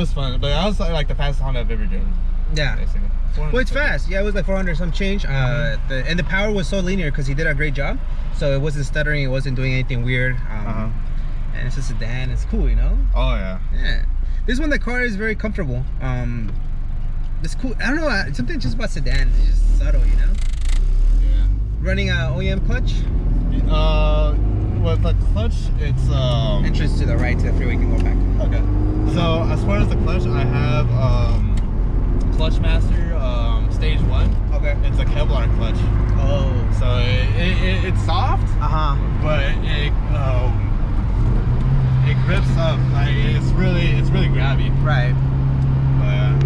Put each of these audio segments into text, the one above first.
was fun, but that was like the fastest Honda I've ever driven. Yeah. Basically. Well, it's fast. Yeah, it was like 400 some change. And the power was so linear because he did a great job. So it wasn't stuttering. It wasn't doing anything weird. And it's a sedan. It's cool, you know. Oh yeah. Yeah. This one, the car is very comfortable. It's cool. I don't know. Something just about sedan. It's just subtle, you know. Yeah. Running a OEM clutch. With the clutch, it's entrance to the right to the freeway. You can go back. Okay. So as far as the clutch, I have Clutch Master Stage 1. Okay. It's a Kevlar clutch. Oh. So it's soft. But it grips up. Like it's really grabby. Right. But, yeah.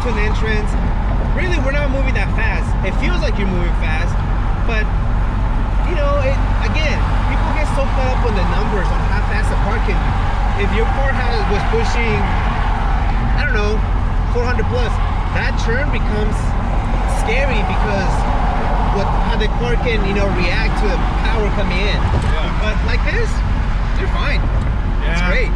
An entrance. Really, we're not moving that fast. It feels like you're moving fast, but you know, again, people get so caught up on the numbers on how fast a car can be. If your car was pushing, I don't know, 400 plus, that turn becomes scary because how the car can, you know, react to the power coming in. Yeah. But like this, you're fine. Yeah. It's great.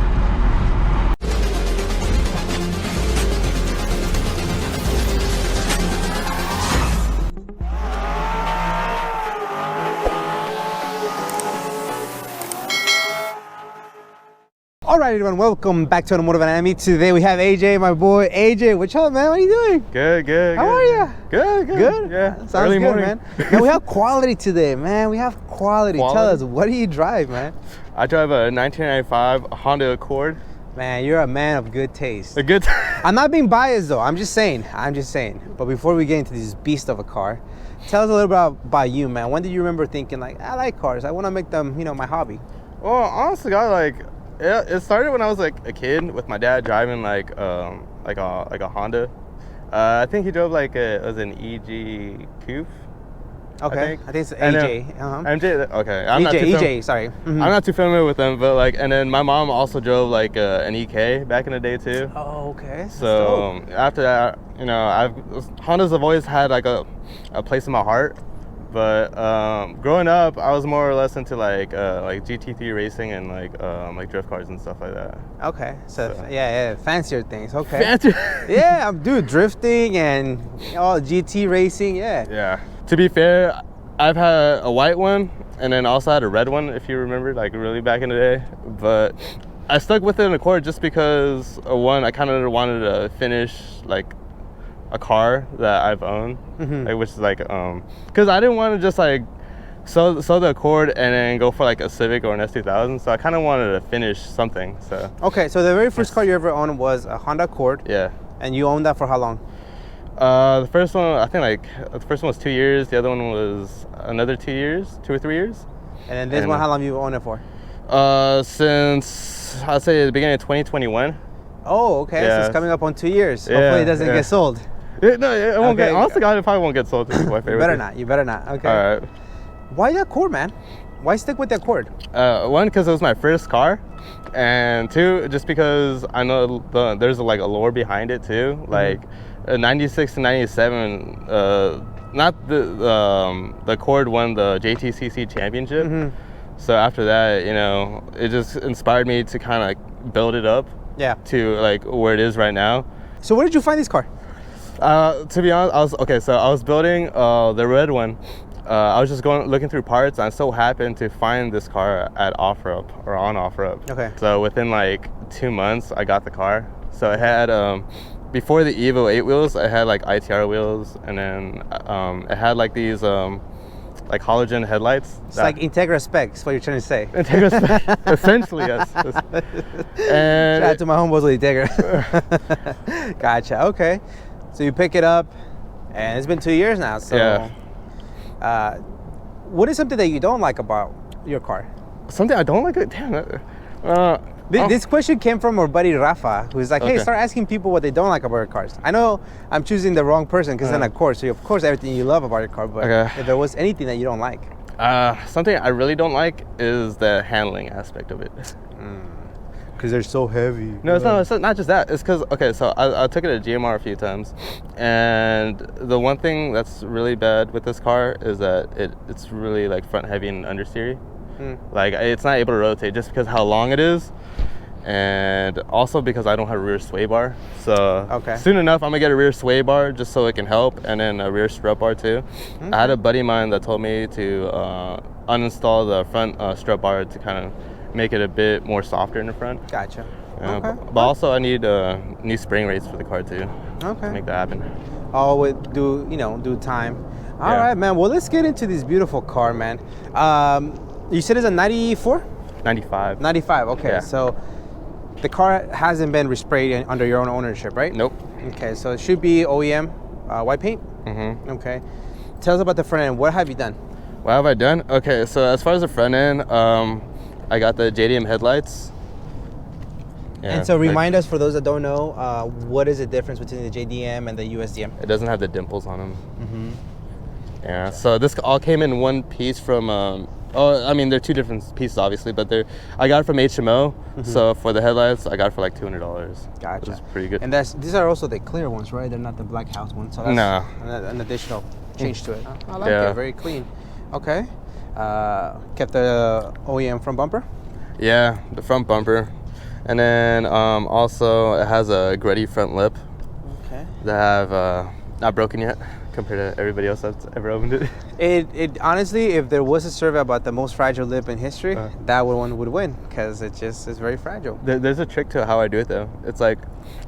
Alright everyone, welcome back to Automotive Anatomy. Today we have Ajay, my boy. Ajay, what's up, man? What are you doing? Good. How are you? Good? Yeah. Sounds early good, morning. Man. Man, we have quality today, man. We have quality. Tell us, what do you drive, man? I drive a 1995 Honda Accord. Man, you're a man of good taste. A good I'm not being biased though. I'm just saying. But before we get into this beast of a car, tell us a little bit about you, man. When did you remember thinking like, I like cars. I want to make them, you know, my hobby? Well, honestly, it started when I was like a kid with my dad driving like a Honda. I think he drove like it was an EG Coupe. Okay, I think it's AJ. MJ. Okay, EJ. Sorry. I'm not too familiar with them, but like, and then my mom also drove like an EK back in the day too. Oh, okay. So after that, you know, Hondas have always had like a place in my heart. But growing up, I was more or less into like GT3 racing and like drift cars and stuff like that. Okay, so yeah, fancier things. Okay. Fancier. Yeah, I'm doing drifting and all GT racing. Yeah. Yeah. To be fair, I've had a white one and then also had a red one, if you remember, like really back in the day. But I stuck with it in Accord just because one, I kind of wanted to finish like a car that I've owned, like, which is like because I didn't want to just like sell the Accord and then go for like a Civic or an S2000, so I kind of wanted to finish something. So okay, so the very first car you ever owned was a Honda Accord. Yeah. And you owned that for how long? The first one, I think like the first one was 2 years, the other one was another 2 years, 2 or 3 years. And then this one, how long have you owned it for? Since I'd say the beginning of 2021. Oh, okay. Yeah. So it's coming up on 2 years. Hopefully it doesn't get sold. No, it won't get. Honestly, God, it probably won't get sold. To my favorite. You better not. Okay. All right. Why the Accord, man? Why stick with the Accord? One, because it was my first car, and two, just because I know there's like a lore behind it too. Like, 96 to 97, not the Accord won the Jtcc championship. So after that, you know, it just inspired me to kind of like build it up. Yeah. To like where it is right now. So where did you find this car? To be honest, I was building the red one. I was just looking through parts. And I so happened to find this car at OfferUp or on OfferUp. Okay. So within like 2 months, I got the car. So it had before the Evo 8 wheels, I had like ITR wheels, and then it had like these like halogen headlights. It's like Integra specs, what you're trying to say. Integra specs, essentially, yes. And shout out to my homeboys with Integra. Gotcha, okay. So you pick it up, and it's been 2 years now, so... Yeah. what is something that you don't like about your car? Something I don't like. Damn. This question came from our buddy Rafa, who's like, hey, Okay. start asking people what they don't like about your cars. I know I'm choosing the wrong person because then, of course, everything you love about your car. But if there was anything that you don't like. Something I really don't like is the handling aspect of it. Because they're so heavy. No, it's not just that. It's because, okay, so I took it to GMR a few times. And the one thing that's really bad with this car is that it's really like front heavy and understeery. Like it's not able to rotate just because how long it is. And also because I don't have a rear sway bar. So soon enough, I'm gonna get a rear sway bar just so it can help, and then a rear strut bar too. I had a buddy of mine that told me to uninstall the front strut bar to kind of make it a bit more softer in the front. Gotcha. But also I need new spring rates for the car too. To make that happen. All with do time. All right, man. Well, let's get into this beautiful car, man. You said it's a 94? 95. 95. Okay. Yeah. So the car hasn't been resprayed under your own ownership, right? Nope. Okay. So it should be OEM white paint. Okay. Tell us about the front end. What have you done? What have I done? Okay. So as far as the front end, I got the JDM headlights. Yeah, and so remind us, for those that don't know, what is the difference between the JDM and the USDM? It doesn't have the dimples on them. Yeah, so this all came in one piece from, I mean, they're two different pieces, obviously, but I got it from HMO. So for the headlights, I got it for like $200. Gotcha. Which is pretty good. And these are also the clear ones, right? They're not the black house ones. So that's an additional change to it. I like it. Very clean. Okay. Kept the OEM front bumper? Yeah, the front bumper. And then also it has a Gretty front lip that have not broken yet compared to everybody else that's ever opened it. It honestly, if there was a survey about the most fragile lip in history, that one would win because it's very fragile. There's a trick to how I do it though. It's like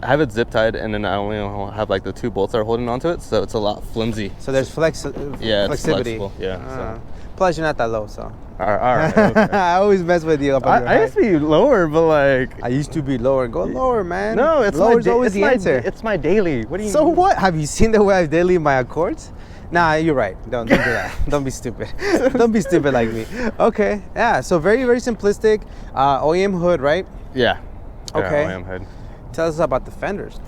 I have it zip tied, and then I only have like the two bolts that are holding onto it, so it's a lot flimsy. So there's flexibility. It's flexible. Yeah. Plus, you're not that low, so. All right. Okay. I always mess with you. I used to be lower, but like. I used to be lower. Go lower, man. No, it's lower's always the answer. It's my daily. What do you mean? So what? Have you seen the way I daily my Accords? Nah, you're right. Don't do that. Don't be stupid. Don't be stupid like me. Okay. Yeah. So very, very simplistic. OEM hood, right? Yeah. Okay. OEM hood. Tell us about the fenders.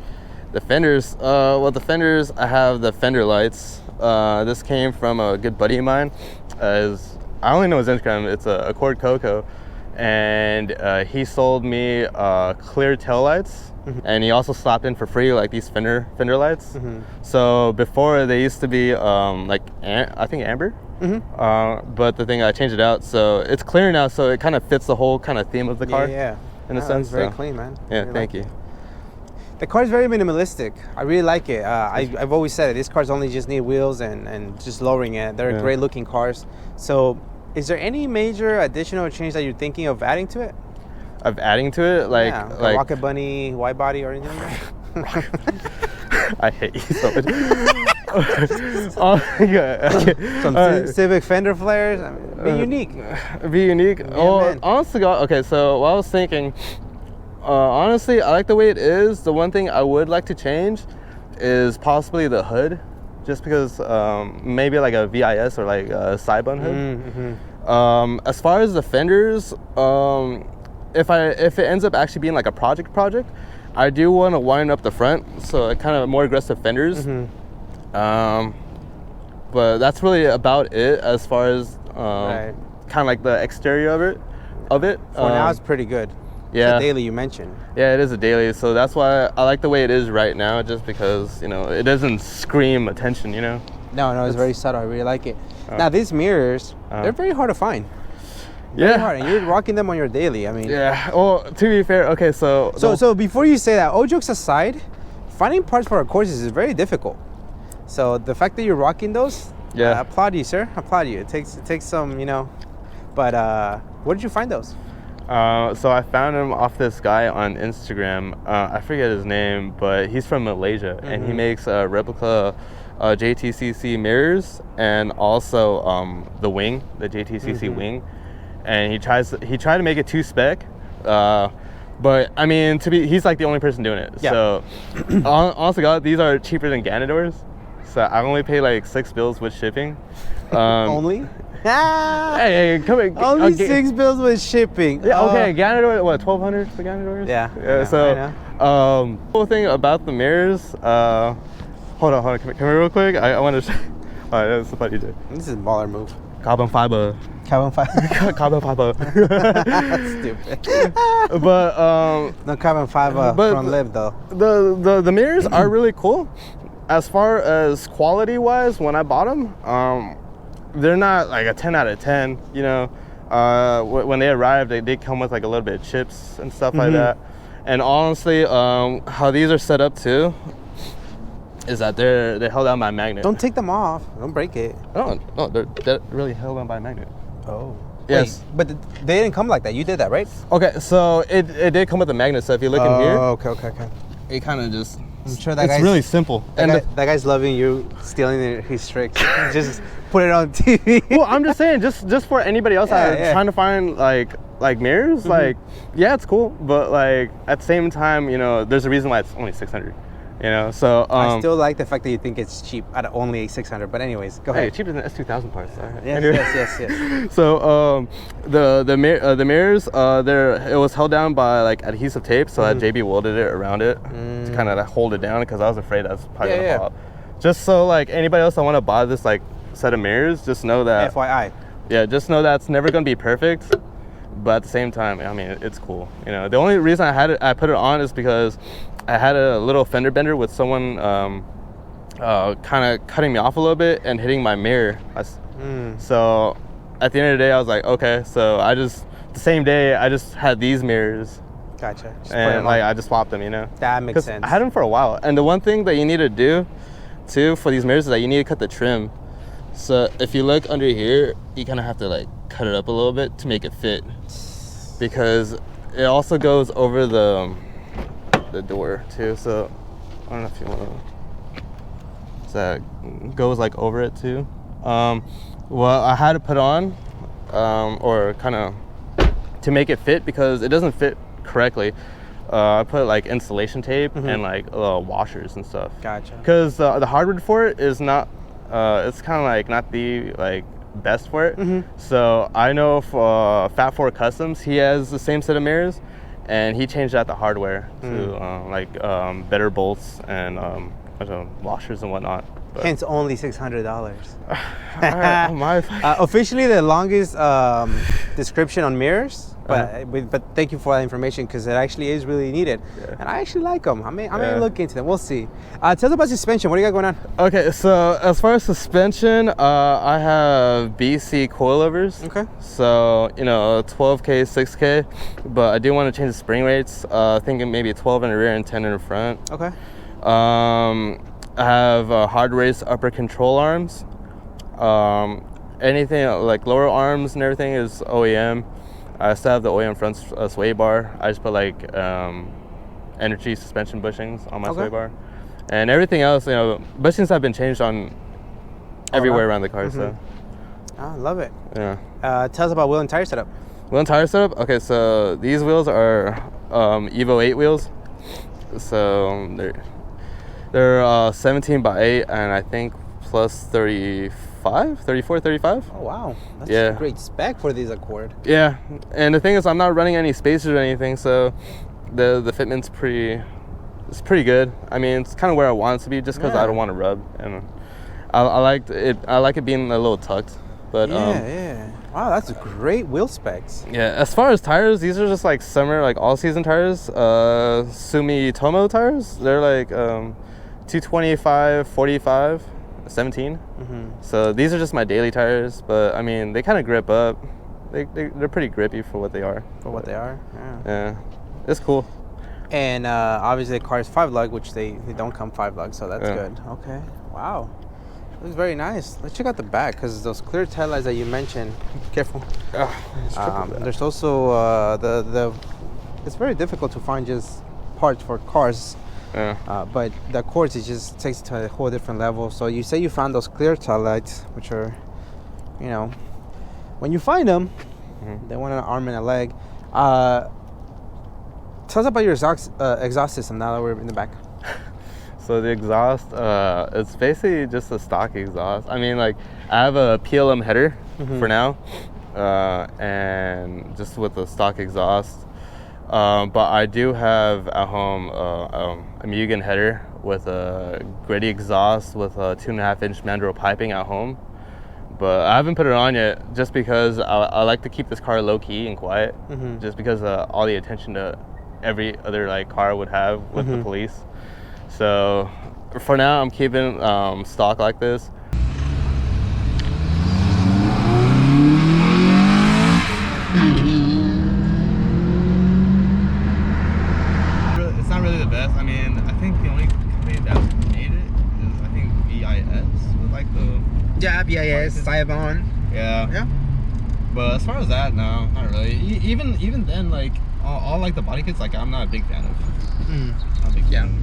The fenders. Well, the fenders. I have the fender lights. This came from a good buddy of mine. I only know his Instagram. It's Accord Coco, and he sold me clear tail lights, and he also slapped in for free like these fender lights. So before they used to be like I think amber, but the thing I changed it out, so it's clear now. So it kind of fits the whole kind of theme of the car. Yeah. In a sense. It's very clean, man. Yeah. Thank you. The car is very minimalistic. I really like it. I've always said it. These cars only just need wheels and just lowering it. They're great looking cars. So is there any major additional change that you're thinking of adding to it? Of adding to it? Like Rocket Bunny, wide body, or anything like that? I hate you so much. Some Civic fender flares. I mean, be unique. Be unique? Yeah, honestly, okay, so what I was thinking, honestly, I like the way it is. The one thing I would like to change is possibly the hood, just because maybe like a VIS or like a side bun hood. As far as the fenders, if it ends up actually being like a project, I do want to wind up the front, so kind of more aggressive fenders. But that's really about it as far as kind of like the exterior of it. For now, it's pretty good. Yeah. It's a daily you mentioned. Yeah, it is a daily, so that's why I like the way it is right now, just because, you know, it doesn't scream attention, you know? No, it's very subtle. I really like it. Now, these mirrors, they're very hard to find. Very hard, and you're rocking them on your daily. I mean, yeah. Well, to be fair, okay, so before you say that, all jokes aside, finding parts for our courses is very difficult. So the fact that you're rocking those, I applaud you, sir. Applaud you. It takes some, you know. But where did you find those? So I found him off this guy on Instagram. I forget his name, but he's from Malaysia, and he makes replica Jtcc mirrors, and also the wing, the Jtcc wing. And he tried to make it 2-spec, but I mean, he's like the only person doing it. Yeah. So honestly, God, these are cheaper than Ganador's. So I only pay like $6 with shipping. Only? Hey, come here. Only $6 with shipping. Yeah, okay, Gannon doors, what, 1,200 for Gannon doors? Yeah. So, cool thing about the mirrors, hold on, come here real quick. I want to, all right, that's a funny day. This is a baller move. Carbon fiber. Carbon fiber. Carbon fiber. Stupid. But, no carbon fiber front lip though. The mirrors are really cool. As far as quality wise, when I bought them, they're not like a 10 out of 10, you know. When they arrived, they did come with like a little bit of chips and stuff like that. And honestly, how these are set up too is that they're held down by a magnet. Don't take them off. Don't break it. No, they're really held down by a magnet. Oh. Yes. Wait, but they didn't come like that. You did that, right? Okay, so it did come with a magnet. So if you look in here, okay. it kind of just. I'm sure that it's guy's really simple. That guy's loving you stealing his tricks. Just put it on TV. Well, I'm just saying, just for anybody else trying to find like mirrors, like, yeah, it's cool, but like at the same time, you know, there's a reason why it's only 600. You know, so I still like the fact that you think it's cheap at only 600. But anyways, go ahead. Cheaper than S2000 parts. Yes. So the mirrors, it was held down by like adhesive tape, so that JB welded it around it to kind of hold it down because I was afraid that's probably gonna fall out. Just so like anybody else that want to buy this like set of mirrors, just know that. FYI. Yeah, just know that it's never gonna be perfect, but at the same time, I mean, it's cool. You know, the only reason I put it on is because I had a little fender bender with someone kind of cutting me off a little bit and hitting my mirror. So at the end of the day, I was like, okay, so the same day, I just had these mirrors. Gotcha. And like, I just swapped them, you know? That makes sense. I had them for a while. And the one thing that you need to do too for these mirrors is that you need to cut the trim. So if you look under here, you kind of have to like cut it up a little bit to make it fit, because it also goes over the door too. So I don't know if you want to. So that goes like over it too. Well, I had to put on or kind of to make it fit because it doesn't fit correctly. I put like insulation tape and like washers and stuff. Gotcha. Because the hardwood for it is not. It's kind of like not the like best for it. So I know for Fat Four Customs, he has the same set of mirrors, and he changed out the hardware to better bolts and washers and whatnot. But hence only $600. Officially the longest description on mirrors, but thank you for that information because it actually is really needed. Yeah. And I actually like them. I may look into them. We'll see. Tell us about suspension. What do you got going on? Okay, so as far as suspension, I have BC coilovers. Okay. So, 12K, 6K, but I do want to change the spring rates. Thinking maybe 12 in the rear and 10 in the front. Okay. I have hard race upper control arms. Anything like lower arms and everything is OEM. I still have the OEM front sway bar. I just put like energy suspension bushings on my sway bar, and everything else, bushings have been changed on everywhere around the car. So I love it. Yeah. Tell us about wheel and tire setup. Wheel and tire setup. Okay, so these wheels are Evo 8 wheels. So they're 17 by 8, and I think plus 34, 35. Oh wow, that's a great spec for these Accord. Yeah, and the thing is, I'm not running any spacers or anything, so the fitment's pretty good. I mean, it's kind of where I want it to be, just because I don't want to rub, and I like it being a little tucked. But wow, that's great wheel specs. Yeah, as far as tires, these are just like summer, like all season tires. Sumitomo tires. They're like 225, 45, 17. So these are just my daily tires, but I mean, they kind of grip up. They're pretty grippy for what they are. Yeah, it's cool. And obviously the car is 5-lug, which they don't come 5-lug, so that's good. Okay, wow. Looks very nice. Let's check out the back, because those clear tail lights that you mentioned. Careful. There's also it's very difficult to find just parts for cars. But the Accords, it just takes it to a whole different level. So you say you found those clear tail lights, which are, when you find them, they want an arm and a leg. Tell us about your exhaust system now that we're in the back. So the exhaust, it's basically just a stock exhaust. I mean, like, I have a PLM header for now, and just with the stock exhaust. But I do have at home a Mugen header with a gritty exhaust with a 2.5-inch mandrel piping at home. But I haven't put it on yet, just because I like to keep this car low key and quiet, just because all the attention that every other like car would have with the police. So for now, I'm keeping stock like this. It's not really the best. I mean, I think the only company that made it is, I think, BIS with like the... Yeah, BIS, Saibon. Yeah. Yeah. But as far as that, no, not really. Even then, like, all like the body kits, like, I'm not a big fan of. Not a big fan.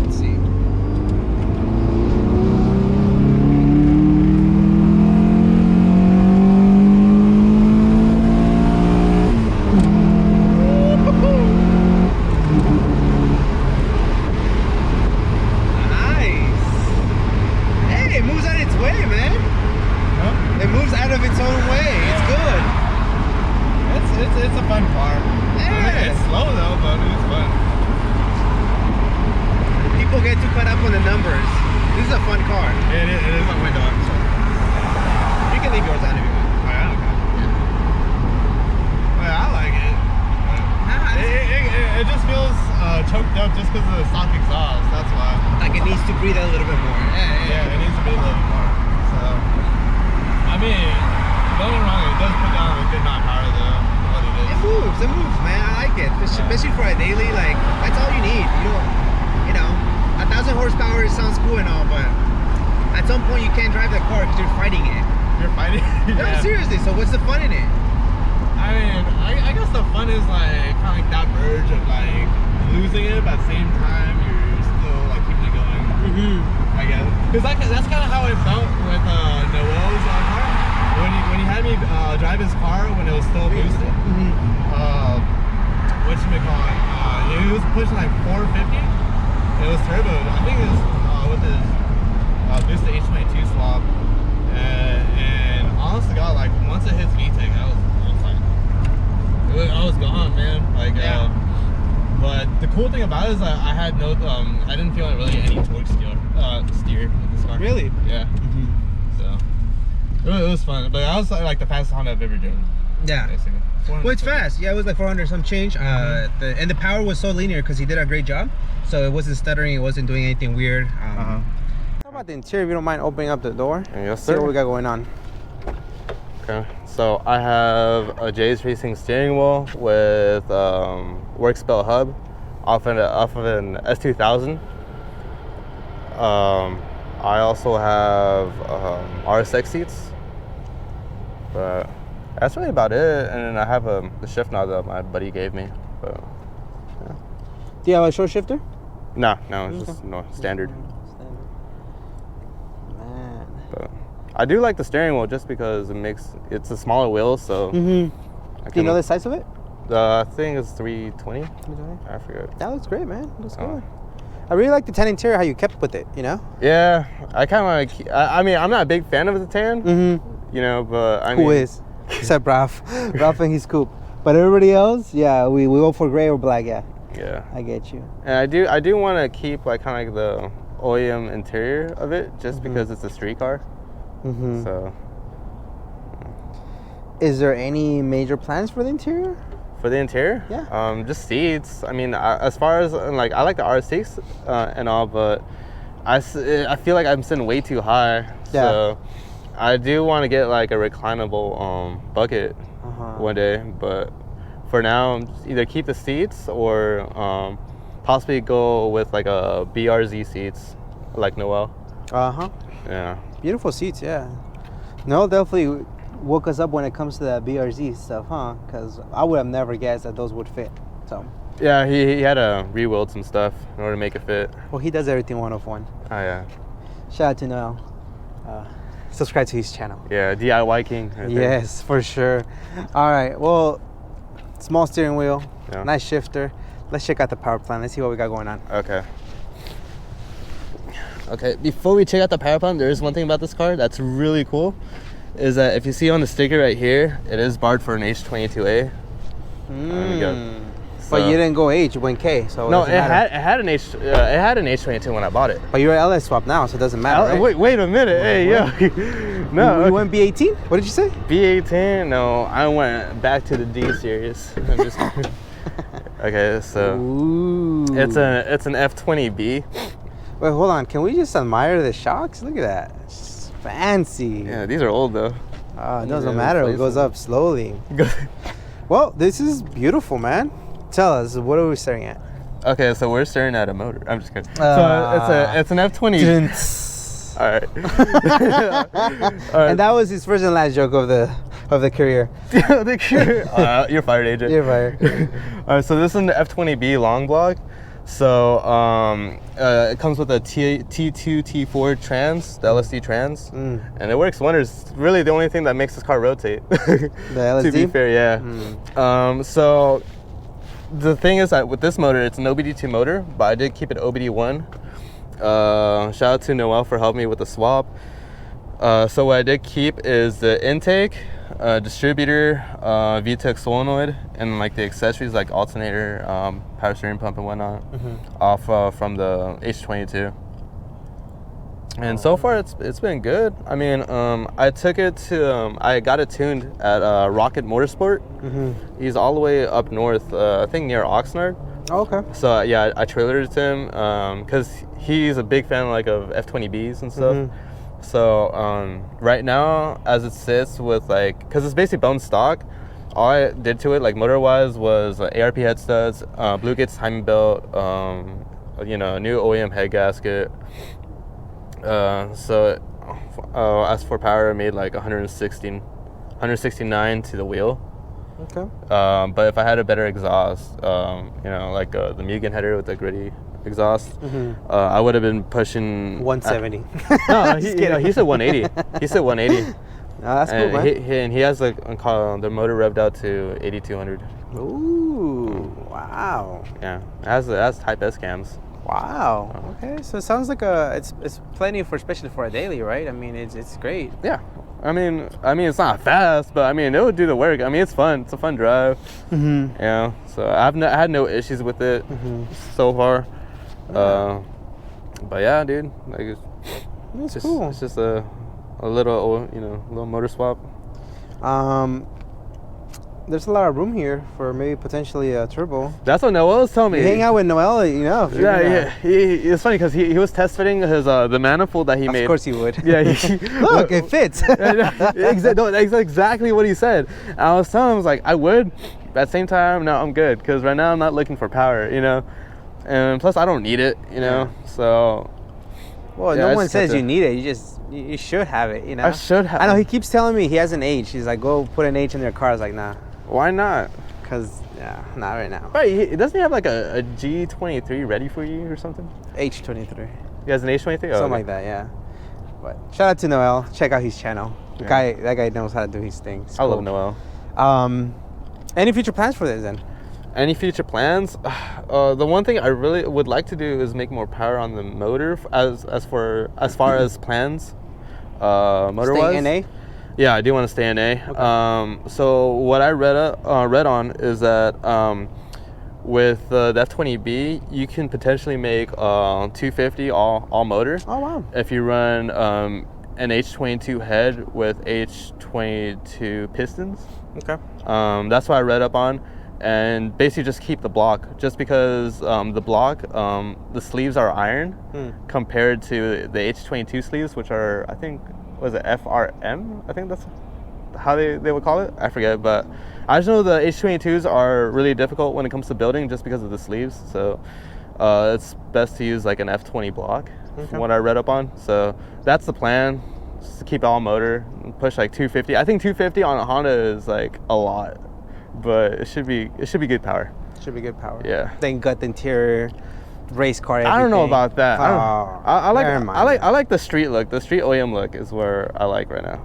Let's see. It's a fun car. Yeah. I mean, it's slow though, but it's fun. People get too caught up on the numbers. This is a fun car. It is a window, I'm sorry. You can leave yours on if you want. Oh, yeah, okay. Yeah. Well, I like it. It just feels choked up just because of the stock exhaust. That's why. Like it needs to breathe a little bit more. Yeah, it needs to be a little bit more. So, I mean, don't get me wrong, it does put down a good amount of power though. It moves, man. I like it, especially for a daily. Like that's all you need. You know, 1,000 horsepower sounds cool and all, but at some point you can't drive the car because you're fighting it. You're fighting? No, seriously. So what's the fun in it? I mean, I guess the fun is like kind of like that urge of like losing it, but at the same time you're still like keeping it going. I guess because that's kind of how it felt with Noel's car. When he had me drive his car when it was still boosted, whatchamacallit, it was pushing like 450. It was turbo. I think it was with his boosted H22 swap. And honest to God, like once it hits VTEC, I was gone, man. Like, but the cool thing about it is that I had no, I didn't feel like really any torque steer with this car. Really? Yeah. So. It was fun, but that was like the fastest Honda I've ever driven. Yeah. Basically. Well, it's fast. Yeah, it was like 400 some change. And the power was so linear because he did a great job. So it wasn't stuttering. It wasn't doing anything weird. How about the interior? If you don't mind opening up the door. Yes, sir. See what we got going on. Okay. So I have a J's Racing steering wheel with works belt hub off of an S2000. I also have RSX seats. But that's really about it. And then I have the shift knob that my buddy gave me. But yeah. Do you have a short shifter? No, it's just standard. Man. But I do like the steering wheel just because it's a smaller wheel, so. Do you know the size of it? The thing is 320. 320? I forget. That looks great, man. Looks good. I really like the tan interior, how you kept with it, you know? Yeah, I kind of I mean, I'm not a big fan of the tan. You know, but I mean. Who is? Except Ralph. Ralph and his coupe. But everybody else, yeah, we go for gray or black, yeah. Yeah. I get you. And I do want to keep like kind of like the OEM interior of it, just because it's a street car. So. Is there any major plans for the interior? For the interior? Yeah. Just seats. I mean, as far as like I like the R6 and all, but I feel like I'm sitting way too high. Yeah. So I do want to get like a reclinable bucket one day, but for now, either keep the seats or possibly go with like a BRZ seats, like Noel. Yeah. Beautiful seats, yeah. Noel definitely woke us up when it comes to that BRZ stuff, huh? Because I would have never guessed that those would fit. So. Yeah, he had to re-weld some stuff in order to make it fit. Well, he does everything one of one. Oh yeah. Shout out to Noel. Subscribe to his channel. Yeah, DIY King. Right yes, for sure. All right. Well, Small steering wheel. Yeah. Nice shifter. Let's check out the power plant. Let's see what we got going on. Okay. Okay, before we check out the power plant, there is one thing about this car that's really cool. Is that if you see on the sticker right here, it is barred for an H22A. There we go. But you didn't go H, you went K. So no, it had an H22 when I bought it. But you're an LS swap now, so it doesn't matter. Right? Wait a minute. Hey, yo. No. You went B18? What did you say? B18? No, I went back to the D series. I'm just okay, so it's an F20B. Wait, hold on. Can we just admire the shocks? Look at that. It's fancy. Yeah, these are old though. It doesn't matter. It goes up slowly. Well, this is beautiful, man. Tell us, what are we staring at? Okay, so we're staring at a motor. I'm just kidding. So it's an F20. All right. All right. And that was his first and last joke of the career. The career. You're fired, AJ. You're fired. All right, so this is an F20B long block. So it comes with a T2, T4 trans, the LSD trans, and it works wonders. It's really the only thing that makes this car rotate. The LSD? To be fair, yeah. So the thing is that with this motor, it's an OBD2 motor, but I did keep it OBD1. Shout out to Noel for helping me with the swap. So what I did keep is the intake, distributor, VTEC solenoid, and like the accessories like alternator, power steering pump and whatnot, off from the H22. And so far it's been good. I mean, I took it to I got it tuned at Rocket Motorsport. He's all the way up north, I think near Oxnard. Oh, okay. So yeah, I trailered it to him because he's a big fan like of F20Bs and stuff. So right now, as it sits with like, because it's basically bone stock, all I did to it like motor wise was ARP head studs, Blue Gates timing belt, you know, new OEM head gasket. So as for power, I made like 169 to the wheel. Okay. But if I had a better exhaust, you know, like the Mugen header with the gritty exhaust, I would have been pushing 170. No, he said 180. He said 180. Oh, that's cool, man. He has like the motor revved out to 8200. Ooh, wow. Yeah, it has Type S cams. Wow. Okay, so it sounds like it's plenty for, especially for a daily, right? I mean, it's great. Yeah. I mean, it's not fast, but I mean, it would do the work. I mean, it's fun. It's a fun drive. Yeah. So I had no issues with it so far. But yeah, dude, like It's cool. It's just a little, you know, little motor swap. There's a lot of room here for maybe potentially a turbo. That's what Noel was telling me. You hang out with Noel, you know. Yeah. It's funny because he was test fitting his the manifold that he made. Of course he would. Yeah. Look, it fits. That's exactly what he said. And I was telling him, I was like, I would. But at the same time, no, I'm good because right now I'm not looking for power, you know. And plus, I don't need it, you know. So. Well, yeah, no one says you need it. You should have it, you know. I should have. I know he keeps telling me he has an H. He's like, go put an H in their car. I was like, nah. Why not? Because, yeah, not right now. Right, doesn't he have like a G23 ready for you or something? H23. He has an H23? Something like that, yeah. But shout out to Noel. Check out his channel. That guy knows how to do his thing. I love Noel. Any future plans for this then? Any future plans? The one thing I really would like to do is make more power on the motor as far as plans. Motor-wise. Stay NA? Yeah, I do want to stay NA. Okay. So what I read on is that with the F20B, you can potentially make 250 all motor. Oh wow! If you run an H22 head with H22 pistons. Okay. That's what I read up on, and basically just keep the block, just because the block, the sleeves are iron compared to the H22 sleeves, which are, I think, was it FRM? I think that's how they would call it. I forget, but I just know the H22s are really difficult when it comes to building just because of the sleeves. So it's best to use like an F20 block, from what I read up on. So that's the plan, just to keep all motor, push like 250. I think 250 on a Honda is like a lot, but it should be good power. Should be good power. Yeah. Then gut interior. Race car. Everything. I don't know about that. I like the street look. The street OEM look is what I like right now.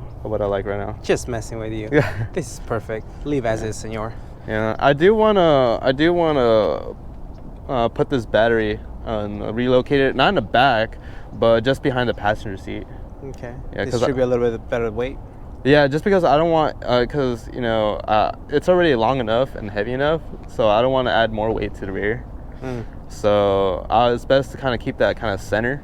Just messing with you. This is perfect. Leave as is, senor. Yeah, I do wanna put this battery relocate it, not in the back, but just behind the passenger seat. Okay. Yeah, Distribute a little bit better weight. Yeah, just because I don't want, because it's already long enough and heavy enough, so I don't want to add more weight to the rear. So it's best to kind of keep that kind of center.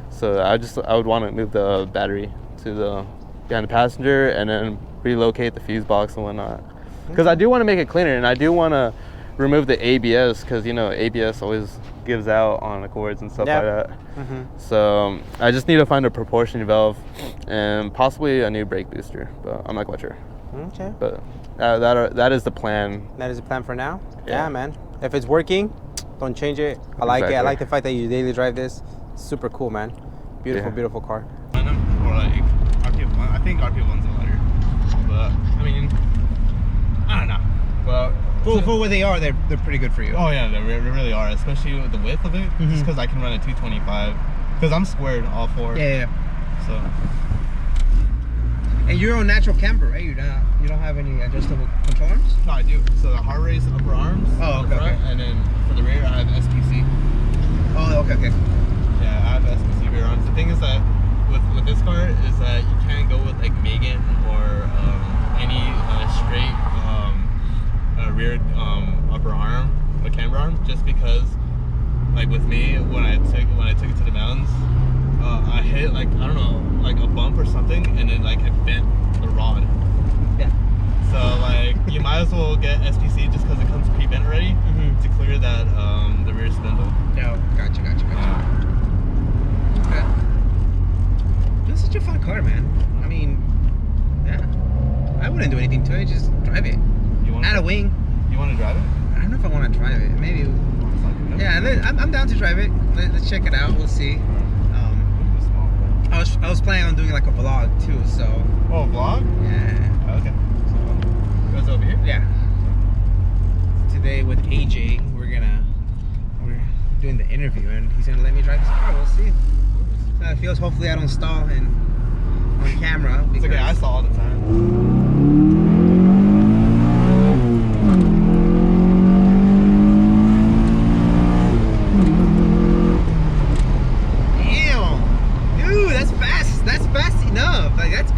So I would want to move the battery to the behind the passenger and then relocate the fuse box and whatnot. Because I do want to make it cleaner, and I do want to remove the ABS, because ABS always gives out on Accords and stuff like that. So I just need to find a proportion valve and possibly a new brake booster, but I'm not quite sure. Okay. But that is the plan. That is the plan for now. Yeah. Yeah, man. If it's working, don't change it. I like it. I Exactly. like the fact that you daily drive this. Super cool, man. Beautiful, Yeah. beautiful car. Or like RP1. I think RP1's a lighter, but I mean, I don't know. But for what they are, they're pretty good for you. Oh yeah, they really are, especially with the width of it. Just because I can run a 225, because I'm squared all four. Yeah. So. And you're on natural camber, right? You don't have any adjustable control arms? No, I do. So the heart race upper arms. Oh, on the okay, front, and then for the rear I have STC. Oh, okay. Yeah, I have STC rear arms. The thing is that with this car is that you can't go with like Megan or any straight rear upper arm or camber arm, just because like with me when I took it to the mountains, I hit like I don't know like a bump or something, and then like I bent the rod. Yeah. So like you might as well get SPC just because it comes pre-bent already to clear that the rear spindle. No, gotcha. Okay. This is such a fun car, man. I mean, yeah. I wouldn't do anything to it, just drive it. Add a wing. You want to drive it? I don't know if I want to drive it. Maybe. Yeah, I'm down to drive it. Let's check it out. We'll see. I was planning on doing like a vlog too, so. Oh, vlog? Yeah. Okay. So, goes over here? Yeah. Today with Ajay, we're doing the interview, and he's gonna let me drive his car. We'll see. How it feels. Hopefully, I don't stall on camera. It's okay, I saw all the time.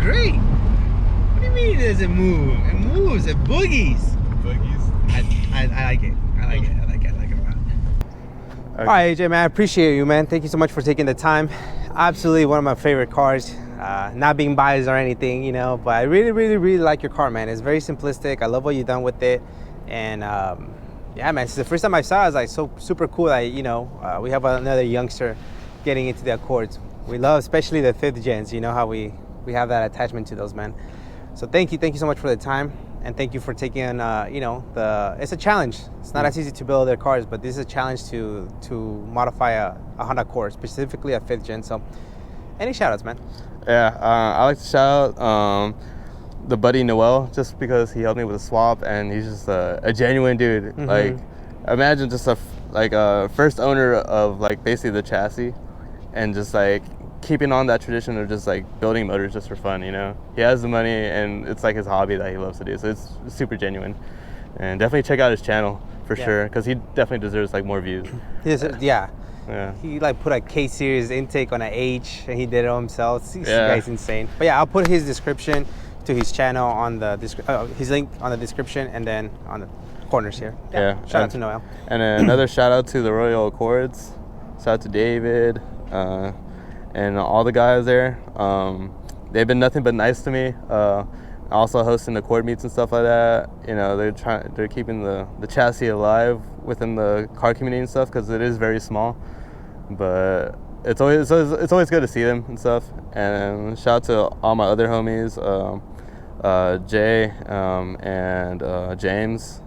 Great. What do you mean it doesn't move? It moves. It boogies. I like it. I like it a lot. All right, AJ, man, I appreciate you, man. Thank you so much for taking the time. Absolutely one of my favorite cars. Not being biased or anything, but I really like your car, man. It's very simplistic. I love what you've done with it. And yeah, man, it's the first time I saw it. I was like, so super cool that, we have another youngster getting into the Accords. We love, especially the 5th gens, how we have that attachment to those, man. So thank you so much for the time, and thank you for taking on it's a challenge. It's not as easy to build their cars, but this is a challenge to modify a Honda Accord, specifically a 5th gen. So any shout outs, man? Yeah, I like to shout out the buddy Noel, just because he helped me with a swap, and he's just a genuine dude. Like, imagine just a first owner of like basically the chassis, and just like keeping on that tradition of just like building motors just for fun. He has the money, and it's like his hobby that he loves to do, so it's super genuine. And definitely check out his channel for sure, because he definitely deserves like more views. Yeah. He like put a K-series intake on an H, and he did it himself. This guy's insane. But yeah, I'll put his description to his channel on the his link on the description, and then on the corners here. Shout out to Noel. And another shout out to the Royal Accords. Shout out to David and all the guys there. They've been nothing but nice to me. Also hosting Accord meets and stuff like that. They're keeping the chassis alive within the car community and stuff, because it is very small. But it's always good to see them and stuff. And shout out to all my other homies, Jay and James.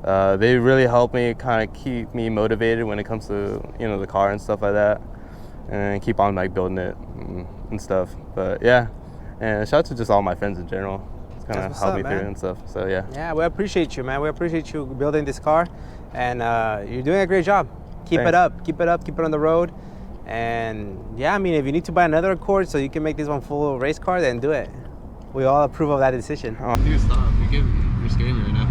They really help me kind of keep me motivated when it comes to the car and stuff like that, and keep on like building it and stuff. But yeah, and shout out to just all my friends in general. It's kind of helped me through and stuff. So yeah, we appreciate you, man. We appreciate you building this car, and you're doing a great job. Keep Thanks. it up. Keep it on the road. And yeah, I mean, if you need to buy another Accord so you can make this one full race car, then do it. We all approve of that decision. Dude, stop. You're scaring me right now.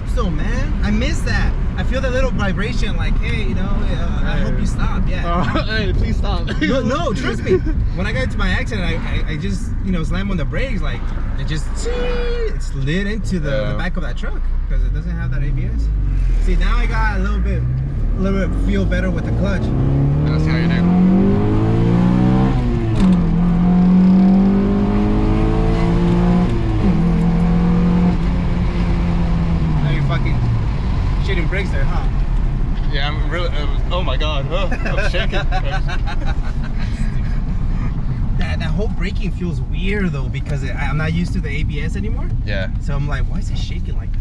stops though, man. I miss that. I feel that little vibration, like, hey, you know, I hope you stop. Yeah. Hey, please stop. No, trust me. When I got into my accident, I just, you know, slammed on the brakes, like, it slid into the back of that truck because it doesn't have that ABS. See, now I got a little bit feel better with the clutch. Let's see how you do. Fucking shitting brakes there, huh? Yeah, I'm really. Oh my god, I'm shaking. that whole braking feels weird though because I'm not used to the ABS anymore. Yeah. So I'm like, why is it shaking like that?